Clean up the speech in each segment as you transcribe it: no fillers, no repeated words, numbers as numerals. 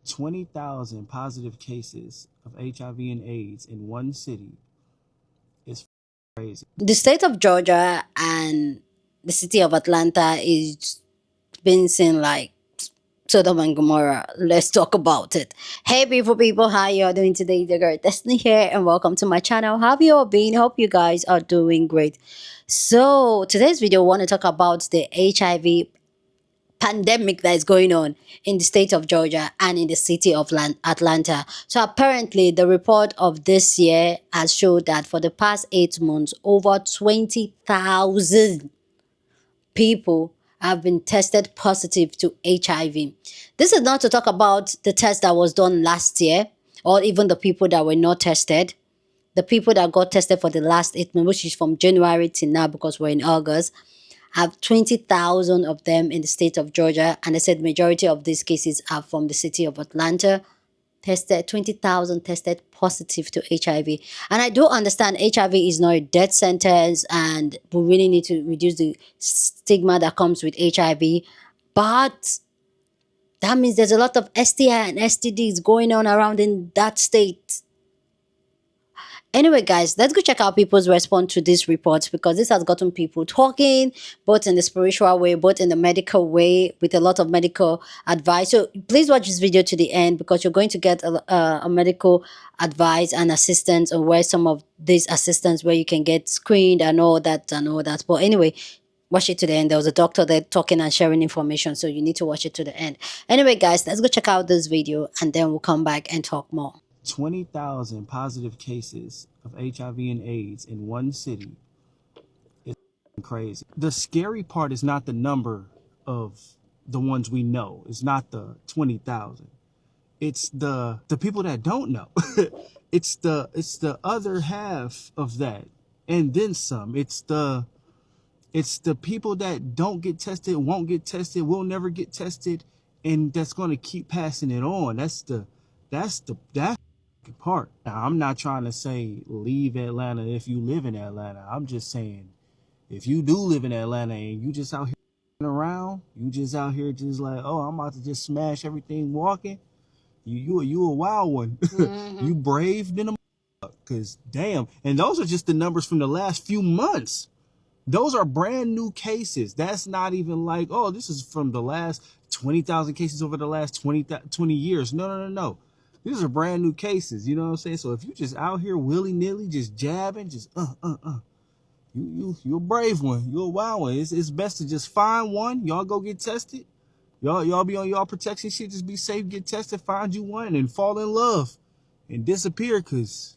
20,000 positive cases of HIV and AIDS in one city is crazy. The state of Georgia and the city of Atlanta is been seen like Sodom and Gomorrah. Let's talk about it. Hey, beautiful people, how you all doing today? The girl Destiny here, and welcome to my channel. How have you all been? Hope you guys are doing great. So today's video, I want to talk about the HIV pandemic that is going on in the state of Georgia and in the city of Atlanta. So apparently the report of this year has showed that for the past 8 months, over 20,000 people have been tested positive to HIV. This is not to talk about the test that was done last year or even the people that were not tested. The people that got tested for the last 8 months, which is from January to now because we're in August, have 20,000 of them in the state of Georgia. And they said majority of these cases are from the city of Atlanta. Tested 20,000 tested positive to HIV. And I do understand HIV is not a death sentence and we really need to reduce the stigma that comes with HIV. But that means there's a lot of STI and STDs going on around in that state. Anyway, guys, let's go check out people's response to this report because this has gotten people talking, both in the spiritual way, both in the medical way, with a lot of medical advice. So please watch this video to the end because you're going to get a medical advice and assistance on where some of these assistance where you can get screened and all that and all that. But anyway, watch it to the end. There was a doctor there talking and sharing information, so you need to watch it to the end. Anyway, guys, let's go check out this video and then we'll come back and talk more. 20,000 positive cases of HIV and AIDS in one city is crazy. The scary part is not the number of the ones we know. It's not the 20,000. It's the people that don't know. it's the other half of that and then some. It's the people that don't get tested, won't get tested, will never get tested, and that's going to keep passing it on. That's the part. Now, I'm not trying to say leave Atlanta if you live in Atlanta. I'm just saying if you do live in Atlanta and you just out here around, you just out here just like, oh, I'm about to just smash everything walking. You a wild one. You brave than a because damn. And those are just the numbers from the last few months. Those are brand new cases. That's not even like, oh, this is from the last 20,000 cases over the last 20 years. No. These are brand new cases. You know what I'm saying? So if you just out here willy-nilly, just jabbing, just you're a brave one. You're a wild one. It's best to just find one. Y'all go get tested. Y'all be on y'all protection shit. Just be safe, get tested, find you one, and fall in love and disappear. Cause,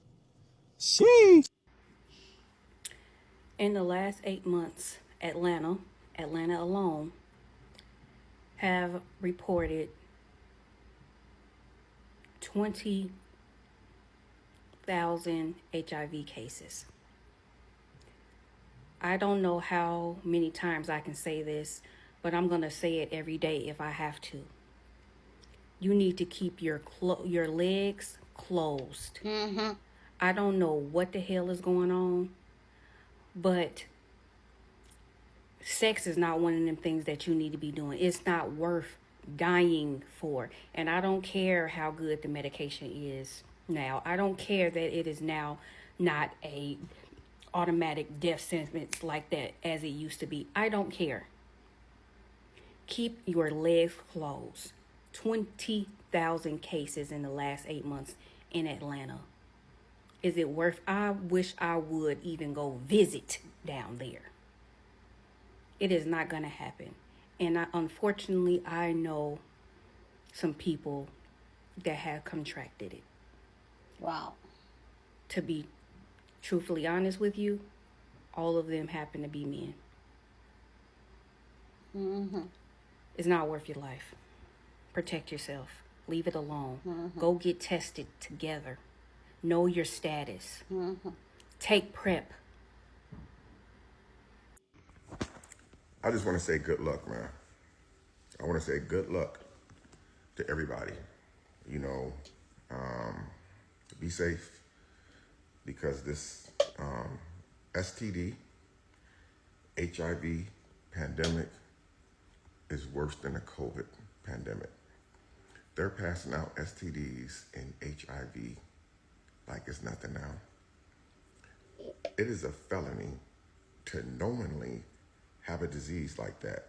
sheesh. In the last 8 months, Atlanta alone, have reported 20,000 HIV cases. I don't know how many times I can say this, but I'm going to say it every day if I have to. You need to keep your legs closed. I don't know what the hell is going on, but sex is not one of them things that you need to be doing. It's not worth dying for. And I don't care how good the medication is now. I don't care that it is now not a automatic death sentence like that as it used to be. I don't care. Keep your legs closed. 20,000 cases in the last 8 months in Atlanta. Is it worth? I wish I would even go visit down there. It is not going to happen. And unfortunately, I know some people that have contracted it. Wow. To be truthfully honest with you, all of them happen to be men. It's not worth your life. Protect yourself. Leave it alone. Go get tested together. Know your status. Take PrEP. I just want to say good luck, man. I want to say good luck to everybody. You know, be safe because this STD, HIV pandemic is worse than a COVID pandemic. They're passing out STDs and HIV like it's nothing now. It is a felony to knowingly have a disease like that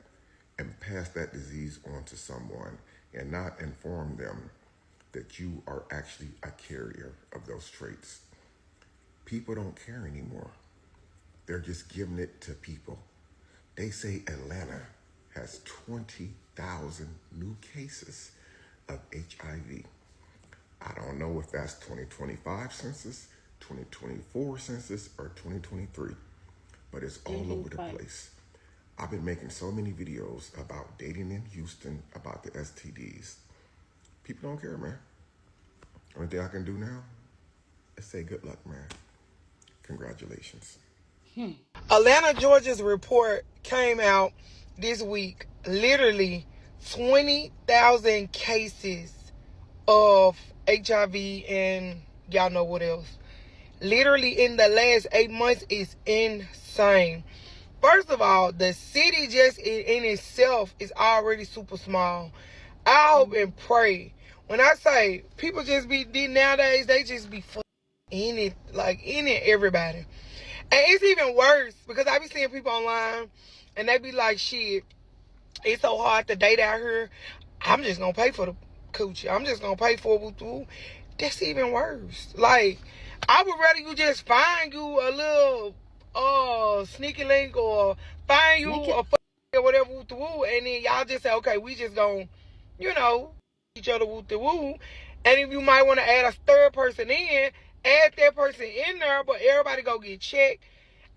and pass that disease on to someone and not inform them that you are actually a carrier of those traits. People don't care anymore. They're just giving it to people. They say Atlanta has 20,000 new cases of HIV. I don't know if that's 2025 census, 2024 census, or 2023, but it's all over the place. I've been making so many videos about dating in Houston, about the STDs. People don't care, man. Only thing I can do now is say good luck, man. Congratulations. Atlanta, Georgia's report came out this week. Literally 20,000 cases of HIV and y'all know what else. Literally in the last 8 months is insane. First of all, the city just in itself is already super small. I hope and pray. When I say people just be nowadays, they just be in it, like in it, everybody. And it's even worse because I be seeing people online and they be like, shit, it's so hard to date out here. I'm just gonna pay for the coochie. I'm just gonna pay for it. That's even worse. Like, I would rather you just find you a little sneaky link or find you a or whatever and then y'all just say, okay, we just gonna, each other and if you might want to add a third person in, add that person in there, but everybody go get checked.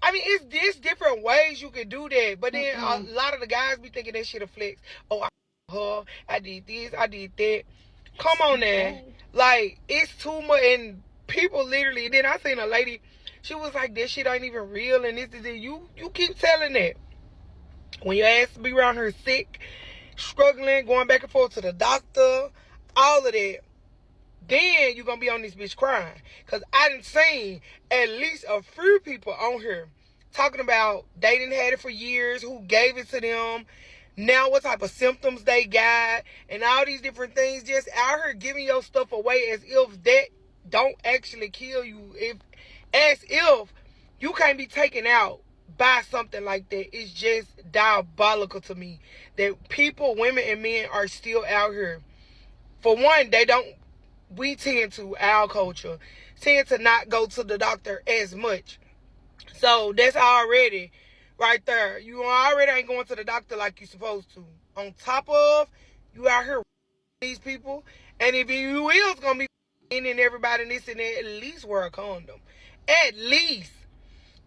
I mean, it's different ways you can do that, but then a lot of the guys be thinking that shit a flex. Oh, I did this, I did that. Come on now. Like, it's too much, and people literally, then I seen a lady, she was like, this shit ain't even real, and this is it. You keep telling that. When your ass be around here sick, struggling, going back and forth to the doctor, all of that, then you gonna be on this bitch crying. Because I done seen at least a few people on here talking about they didn't had it for years, who gave it to them, now what type of symptoms they got, and all these different things, just out here giving your stuff away as if that don't actually kill you, as if you can't be taken out by something like that. It's just diabolical to me that people, women and men, are still out here. For one, we tend to, our culture, tend to not go to the doctor as much. So that's already right there. You already ain't going to the doctor like you supposed to. On top of, you out here these people. And if you is going to be in and everybody and this and that, at least wear a condom. At least.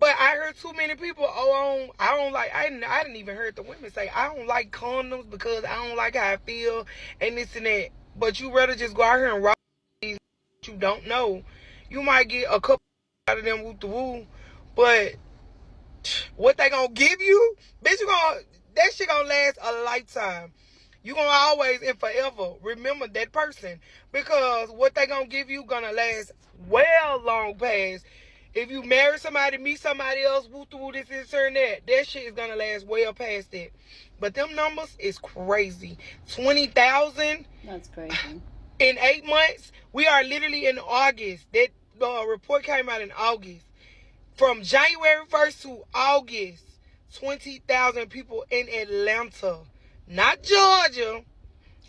But I heard too many people, I didn't even heard the women say, I don't like condoms because I don't like how I feel and this and that. But you rather just go out here and rock these you don't know. You might get a couple out of them woo, but what they gonna give you? Bitch, that shit gonna last a lifetime. You gonna always and forever remember that person because what they gonna give you gonna last well long past. If you marry somebody, meet somebody else, this and that shit is gonna last well past that. But them numbers is crazy. 20,000. That's crazy. In 8 months, we are literally in August. That report came out in August. From January 1st to August, 20,000 people in Atlanta. Not Georgia,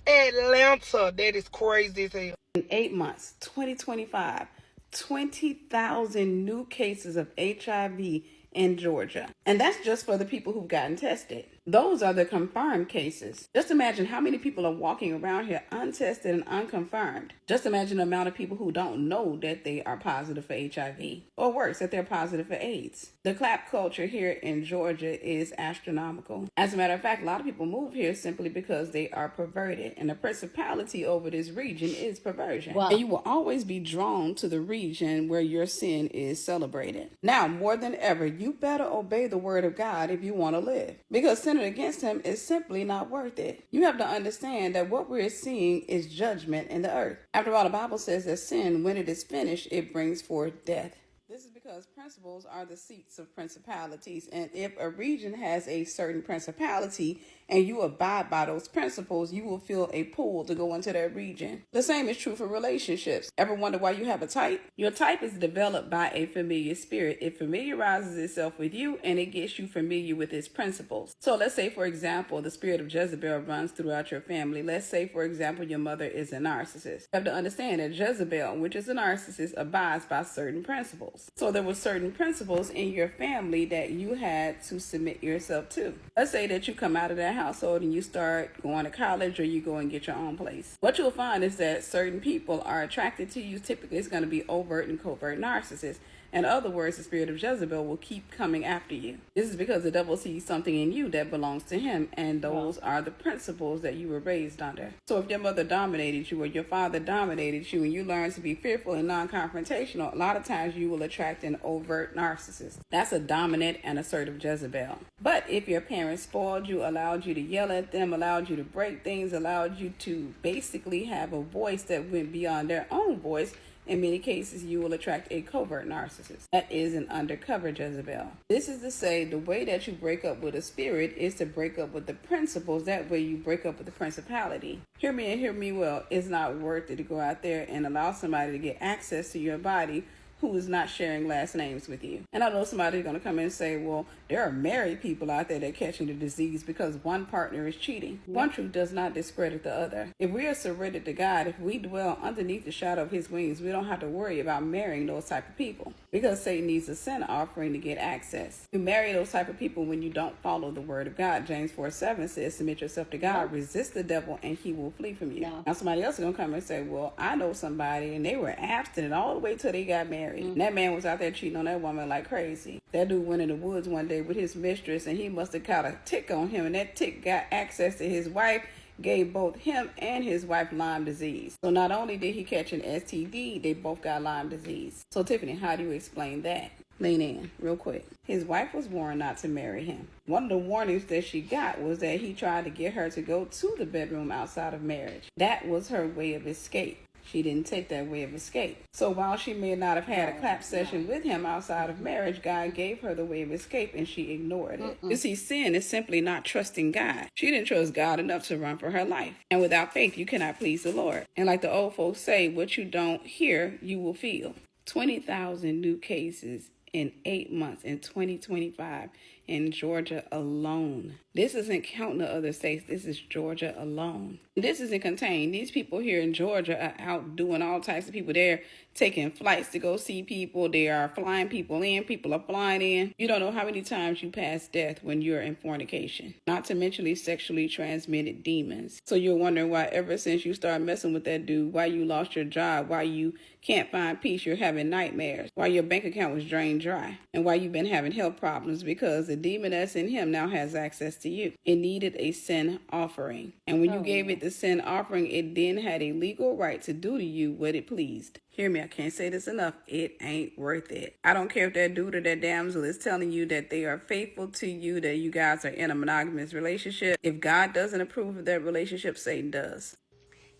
Atlanta. That is crazy as hell. In 8 months, 2025, 20,000 new cases of HIV in Georgia. And that's just for the people who've gotten tested. Those are the confirmed cases. Just imagine how many people are walking around here untested and unconfirmed. Just imagine the amount of people who don't know that they are positive for HIV, or worse, that they're positive for AIDS. The clap culture here in Georgia is astronomical. As a matter of fact, a lot of people move here simply because they are perverted, and the principality over this region is perversion. Wow. And you will always be drawn to the region where your sin is celebrated. Now, more than ever, you better obey the word of God if you want to live, because sin against him is simply not worth it. You have to understand that what we're seeing is judgment in the earth. After all, the Bible says that sin, when it is finished, it brings forth death. This is because principles are the seats of principalities. And if a region has a certain principality and you abide by those principles, you will feel a pull to go into that region. The same is true for relationships. Ever wonder why you have a type? Your type is developed by a familiar spirit. It familiarizes itself with you and it gets you familiar with its principles. So let's say, for example, the spirit of Jezebel runs throughout your family. Let's say, for example, your mother is a narcissist. You have to understand that Jezebel, which is a narcissist, abides by certain principles. So there were certain principles in your family that you had to submit yourself to. Let's say that you come out of that household and you start going to college or you go and get your own place. What you'll find is that certain people are attracted to you. Typically, it's going to be overt and covert narcissists. In other words, the spirit of Jezebel will keep coming after you. This is because the devil sees something in you that belongs to him, and those are the principles that you were raised under. So if your mother dominated you or your father dominated you and you learn to be fearful and non-confrontational, a lot of times you will attract an overt narcissist. That's a dominant and assertive Jezebel. But if your parents spoiled you, allowed you to yell at them, allowed you to break things, allowed you to basically have a voice that went beyond their own voice, in many cases, you will attract a covert narcissist. That is an undercover Jezebel. This is to say, the way that you break up with a spirit is to break up with the principles. That way you break up with the principality. Hear me and hear me well. It's not worth it to go out there and allow somebody to get access to your body who is not sharing last names with you. And I know somebody's going to come in and say, well, there are married people out there that are catching the disease because one partner is cheating. One truth does not discredit the other. If we are surrendered to God, if we dwell underneath the shadow of his wings, we don't have to worry about marrying those type of people because Satan needs a sin offering to get access. You marry those type of people when you don't follow the word of God. James 4:7 says, submit yourself to God, resist the devil, and he will flee from you. Now somebody else is going to come and say, well, I know somebody and they were abstinent all the way till they got married. And that man was out there cheating on that woman like crazy. That dude went in the woods one day with his mistress and he must have caught a tick on him, and that tick got access to his wife, gave both him and his wife Lyme disease. So not only did he catch an STD, they both got Lyme disease. So Tiffany, how do you explain that? Lean in real quick. His wife was warned not to marry him. One of the warnings that she got was that he tried to get her to go to the bedroom outside of marriage. That was her way of escape. She didn't take that way of escape. So while she may not have had a clap session with him outside of marriage, God gave her the way of escape and she ignored it. You see, sin is simply not trusting God. She didn't trust God enough to run for her life. And without faith, you cannot please the Lord. And like the old folks say, what you don't hear, you will feel. 20,000 new cases in 8 months in 2025 in Georgia alone. This isn't counting the other states. This is Georgia alone. This isn't contained. These people here in Georgia are out doing all types of people. They're taking flights to go see people. They are flying people in. People are flying in. You don't know how many times you pass death when you're in fornication. Not to mention these sexually transmitted demons. So you're wondering why ever since you started messing with that dude, why you lost your job, why you can't find peace, you're having nightmares, why your bank account was drained dry, and why you've been having health problems, because the demon that's in him now has access to you. It needed a sin offering. And when you gave it the sin offering, it then had a legal right to do to you what it pleased. Hear me, I can't say this enough. It ain't worth it. I don't care if that dude or that damsel is telling you that they are faithful to you, that you guys are in a monogamous relationship. If God doesn't approve of that relationship, Satan does.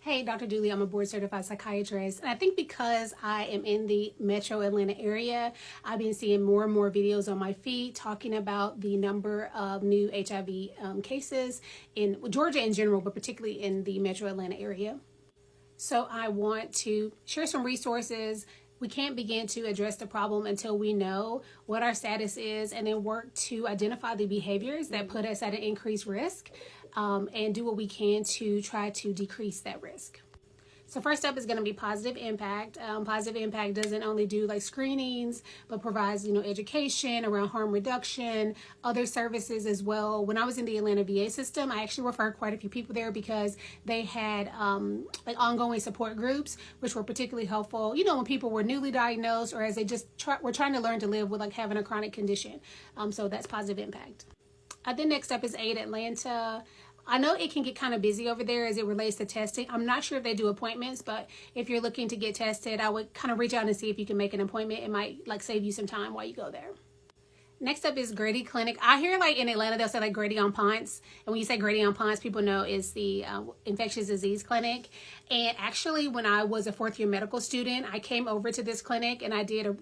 Hey, Dr. Dooley, I'm a board certified psychiatrist. And I think because I am in the metro Atlanta area, I've been seeing more and more videos on my feed talking about the number of new HIV cases in Georgia in general, but particularly in the metro Atlanta area. So I want to share some resources. We can't begin to address the problem until we know what our status is and then work to identify the behaviors that put us at an increased risk and do what we can to try to decrease that risk. So first up is going to be positive impact. Positive impact doesn't only do like screenings, but provides, education around harm reduction, other services as well. When I was in the Atlanta VA system, I actually referred quite a few people there because they had like ongoing support groups, which were particularly helpful, when people were newly diagnosed or as they just were trying to learn to live with like having a chronic condition. So that's positive impact. Then next up is Aid Atlanta. I know it can get kind of busy over there as it relates to testing. I'm not sure if they do appointments, but if you're looking to get tested, I would kind of reach out and see if you can make an appointment. It might save you some time while you go there. Next up is Grady Clinic. I hear like in Atlanta they'll say like Grady on Ponce, and when you say Grady on Ponce, people know it's the infectious disease clinic. And actually, when I was a fourth year medical student, I came over to this clinic and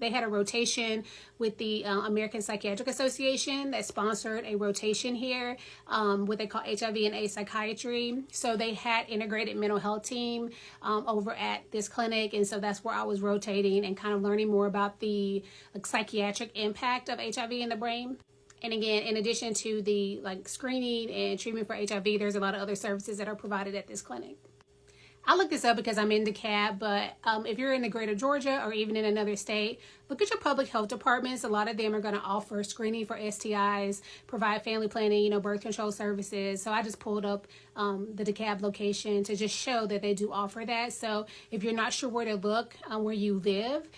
they had a rotation with the American Psychiatric Association that sponsored a rotation here, what they call HIV and AIDS psychiatry. So they had integrated mental health team over at this clinic, and so that's where I was rotating and kind of learning more about the psychiatric impact of HIV in the brain. And again, in addition to the screening and treatment for HIV, there's a lot of other services that are provided at this clinic. I looked this up because I'm in DeKalb, but if you're in the greater Georgia or even in another state, look at your public health departments. A lot of them are going to offer screening for STIs, provide family planning, birth control services. So I just pulled up the DeKalb location to just show that they do offer that. So if you're not sure where to look where you live,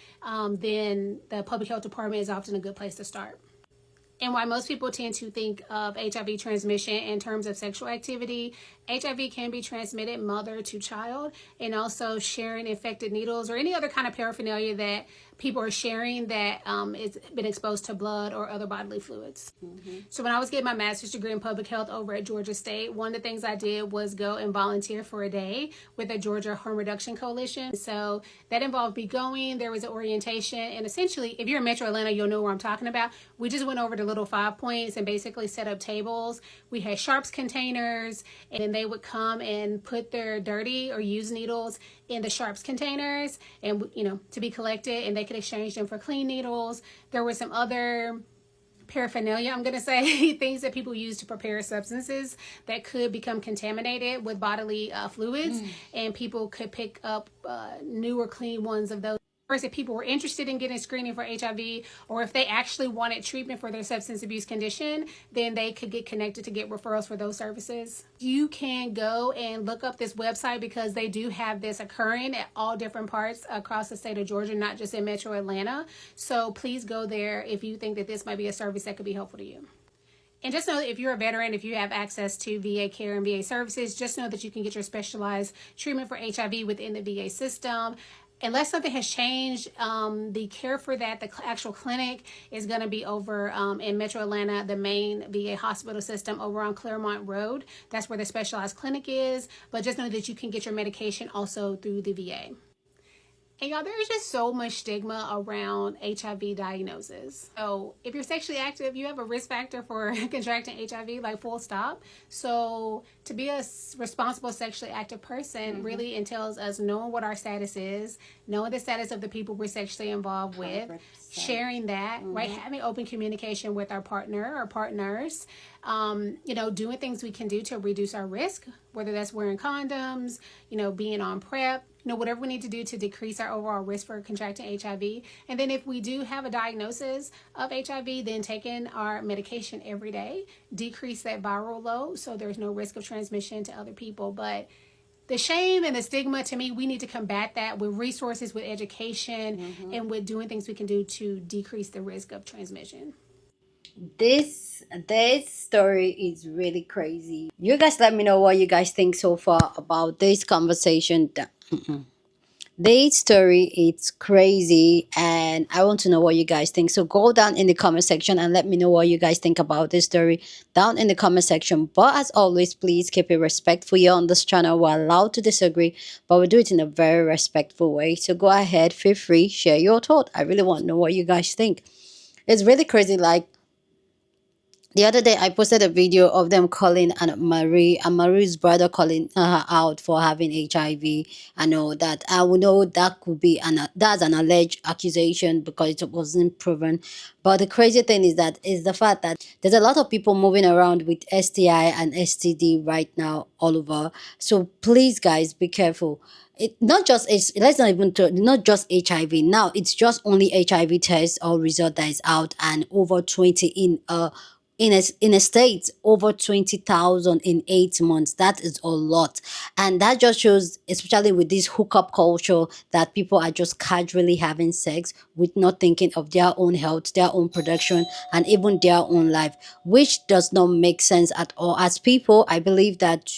then the public health department is often a good place to start. And why most people tend to think of HIV transmission in terms of sexual activity, HIV can be transmitted mother to child, and also sharing infected needles or any other kind of paraphernalia that people are sharing that it's been exposed to blood or other bodily fluids. So when I was getting my master's degree in public health over at Georgia State, one of the things I did was go and volunteer for a day with the Georgia Harm Reduction Coalition. So that involved me going, there was an orientation, and essentially, if you're in Metro Atlanta, you'll know where I'm talking about. We just went over the little 5 points and basically set up tables. We had sharps containers, and then they would come and put their dirty or used needles in the sharps containers and to be collected, and they could exchange them for clean needles. There were some other paraphernalia, I'm going to say, things that people use to prepare substances that could become contaminated with bodily fluids, and people could pick up new or clean ones of those. If people were interested in getting screening for HIV, or if they actually wanted treatment for their substance abuse condition, then they could get connected to get referrals for those services. You can go and look up this website because they do have this occurring at all different parts across the state of Georgia, not just in Metro Atlanta. So please go there if you think that this might be a service that could be helpful to you. And just know that if you're a veteran, if you have access to VA care and VA services, just know that you can get your specialized treatment for HIV within the VA system. Unless something has changed, the care for that, the actual clinic is going to be over in Metro Atlanta, the main VA hospital system over on Claremont Road. That's where the specialized clinic is. But just know that you can get your medication also through the VA. And y'all, there's just so much stigma around HIV diagnosis. So if you're sexually active, you have a risk factor for contracting HIV, like full stop. So to be a responsible sexually active person really entails us knowing what our status is, knowing the status of the people we're sexually involved with, 100%. Sharing that, right? Having open communication with our partner or partners, doing things we can do to reduce our risk, whether that's wearing condoms, being on PrEP, whatever we need to do to decrease our overall risk for contracting HIV. And then if we do have a diagnosis of HIV, then taking our medication every day, decrease that viral load so there's no risk of transmission to other people. But the shame and the stigma, to me, we need to combat that with resources, with education, and with doing things we can do to decrease the risk of transmission. This story is really crazy. You guys let me know what you guys think so far about this conversation. This story, it's crazy, and I want to know what you guys think. So go down in the comment section and let me know what you guys think about this story down in the comment section. But as always, please keep it respectful. Here on this channel, we're allowed to disagree, but we do it in a very respectful way. So go ahead, feel free, share your thought. I really want to know what you guys think. It's really crazy. Like, the other day, I posted a video of them calling Marie's brother calling her out for having HIV. I know that that could be that's an alleged accusation because it wasn't proven. But the crazy thing is the fact that there's a lot of people moving around with STI and STD right now all over. So please, guys, be careful. Not just HIV. Now it's just only HIV test or result that is out, and over 20 in a state, over 20,000 in 8 months. That is a lot. And that just shows, especially with this hookup culture, that people are just casually having sex with not thinking of their own health, their own production, and even their own life, which does not make sense at all. As people, I believe that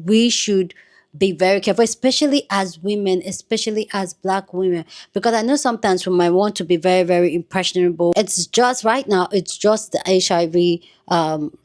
we should be very careful, especially as women, especially as black women, because I know sometimes we might want to be very, very impressionable. It's just right now, it's just the HIV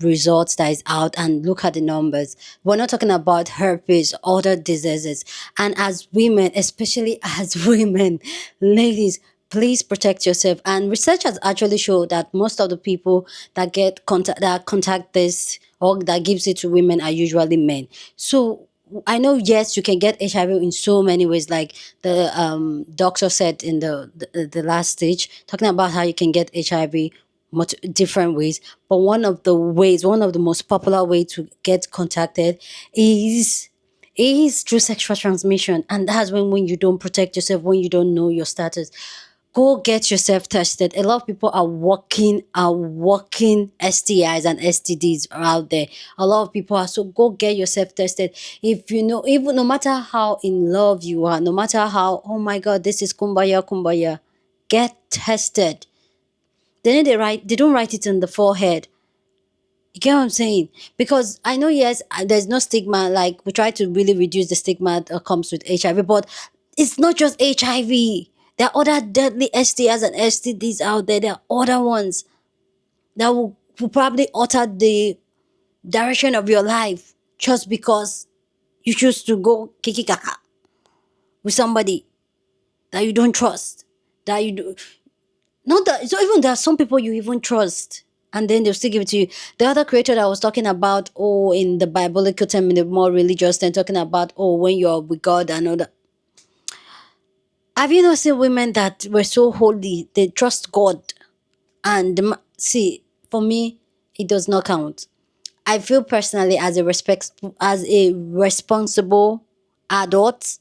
results that is out, and look at the numbers. We're not talking about herpes, other diseases. And as women, especially as women, ladies, please protect yourself. And research has actually showed that most of the people that contact this, or that gives it to women, are usually men. So I know, yes, you can get HIV in so many ways, like the doctor said in the last stage, talking about how you can get HIV much different ways. But one of the most popular way to get contacted is through sexual transmission, and that's when you don't protect yourself, when you don't know your status. Go get yourself tested. A lot of people are walking STIs and STDs out there. A lot of people are, so go get yourself tested. If you know, even no matter how in love you are, no matter how, oh my god, this is kumbaya kumbaya, get tested. They don't write it on the forehead. You get what I'm saying? Because I know, yes, there's no stigma. Like, we try to really reduce the stigma that comes with HIV, but it's not just HIV. There are other deadly STIs and STDs out there. There are other ones that will probably alter the direction of your life just because you choose to go kiki kaka with somebody that you don't trust. That you do not that, so even there are some people you even trust, and then they'll still give it to you. The other creator that I was talking about, oh, in the biblical term, in the more religious term, talking about, oh, when you're with God and all that. Have you not seen women that were so holy? They trust God, and see, for me, it does not count. I feel personally, as a responsible adult,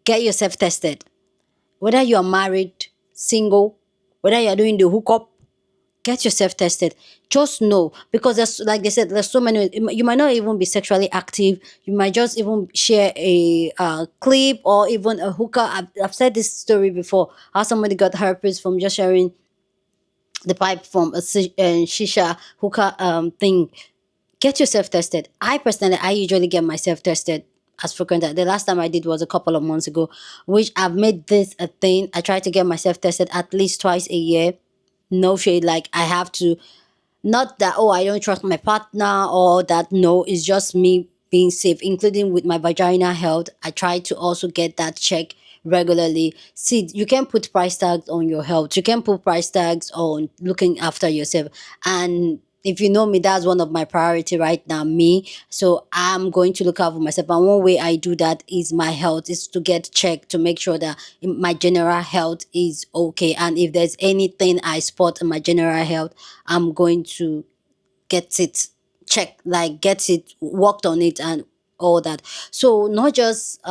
get yourself tested. Whether you are married, single, whether you are doing the hookup, get yourself tested. Just know, because there's, like they said, there's so many. You might not even be sexually active. You might just even share a clip or even a hookah. I've said this story before. How somebody got herpes from just sharing the pipe from a shisha hookah thing. Get yourself tested. I usually get myself tested as frequent. The last time I did was a couple of months ago, which I've made this a thing. I try to get myself tested at least twice a year. No shade, like I have to. Not that, oh, I don't trust my partner, or that, no, it's just me being safe, including with my vagina health. I try to also get that check regularly. See, you can put price tags on your health. You can put price tags on looking after yourself. And if you know me, that's one of my priority right now, me. So I'm going to look out for myself. And one way I do that is my health, is to get checked to make sure that my general health is okay. And if there's anything I spot in my general health, I'm going to get it checked, like get it worked on it and all that. So not just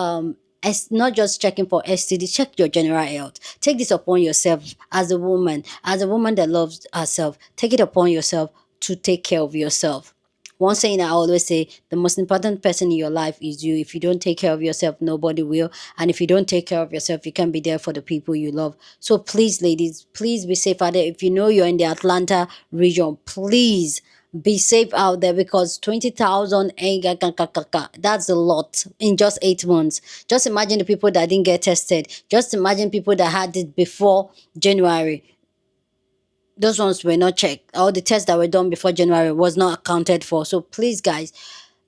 checking for STD, check your general health. Take this upon yourself as a woman that loves herself. Take it upon yourself to take care of yourself. One saying I always say, the most important person in your life is you. If you don't take care of yourself, nobody will. And if you don't take care of yourself, you can't be there for the people you love. So please, ladies, please be safe out there. If you know you're in the Atlanta region, please be safe out there, because 20,000, that's a lot in just 8 months. Just imagine the people that didn't get tested. Just imagine people that had it before January. Those ones were not checked. All the tests that were done before January was not accounted for. So please, guys,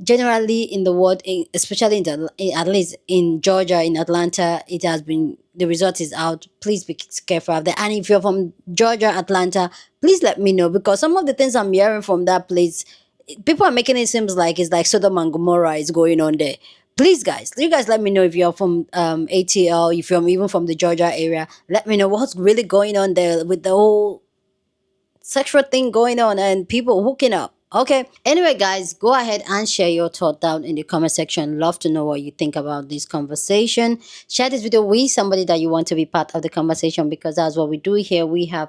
generally in the world, especially at least in Georgia, in Atlanta, it has been, the result is out. Please be careful out there. And if you're from Georgia, Atlanta, please let me know, because some of the things I'm hearing from that place, people are making it seem like it's like Sodom and Gomorrah is going on there. Please, guys, you guys let me know if you're from ATL, if you're even from the Georgia area. Let me know what's really going on there with the whole sexual thing going on and people hooking up. Okay. Anyway, guys, go ahead and share your thought down in the comment section. Love to know what you think about this conversation. Share this video with somebody that you want to be part of the conversation, because that's what we do here. We have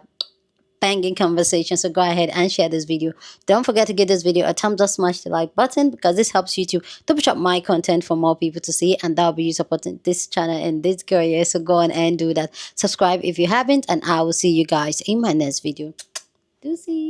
banging conversation. So go ahead and share this video. Don't forget to give this video a thumbs up, smash the like button, because this helps YouTube to push up my content for more people to see, and that'll be you supporting this channel and this career. So go on and do that. Subscribe if you haven't, and I will see you guys in my next video. Deuces.